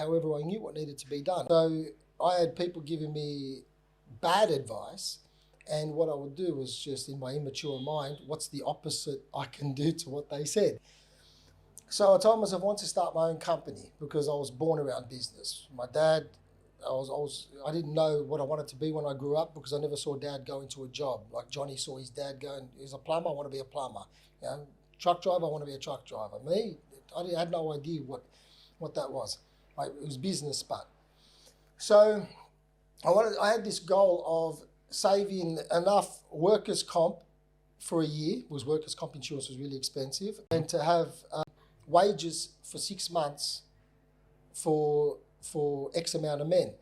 However, I knew what needed to be done. So I had people giving me bad advice, and what I would do was just, in my immature mind, what's the opposite I can do to what they said? So I told myself I want to start my own company because I was born around business. My dad, I didn't know what I wanted to be when I grew up because I never saw Dad go into a job. Like Johnny saw his dad going, he's a plumber, I want to be a plumber. You know, truck driver, I want to be a truck driver. Me, I had no idea what that was. It was business, but. So I had this goal of saving enough workers' comp for a year, because workers' comp insurance was really expensive, and to have wages for 6 months for X amount of men.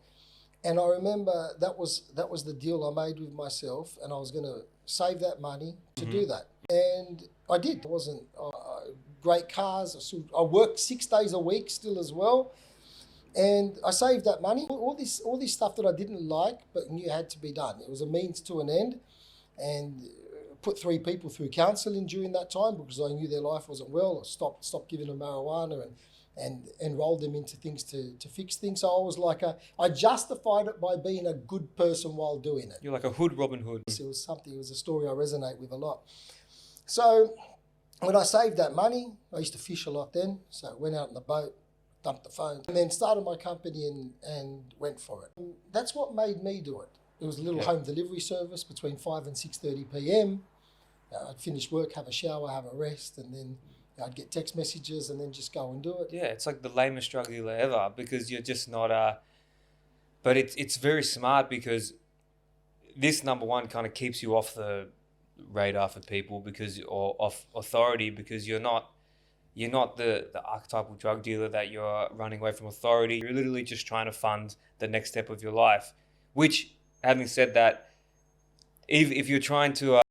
And I remember that was the deal I made with myself, and I was going to save that money to do that. And I did. It wasn't great cars. I worked 6 days a week still as well. And I saved that money. All this stuff that I didn't like but knew had to be done. It was a means to an end, and put 3 people through counselling during that time because I knew their life wasn't well. I stopped giving them marijuana and enrolled them into things to fix things. So I was like I justified it by being a good person while doing it. You're like a hood Robin Hood. It was a story I resonate with a lot. So when I saved that money, I used to fish a lot then. So I went out in the boat, dumped the phone, and then started my company and went for it. And that's what made me do it. It was a little home delivery service between 5 and 6:30 p.m. I'd finish work, have a shower, have a rest, and then I'd get text messages and then just go and do it. Yeah, it's like the lamest drug dealer ever because you're just not but it's very smart because this, number one, kind of keeps you off the radar for people or off authority because you're not the archetypal drug dealer that you're running away from authority. You're literally just trying to fund the next step of your life, which, having said that, if you're trying to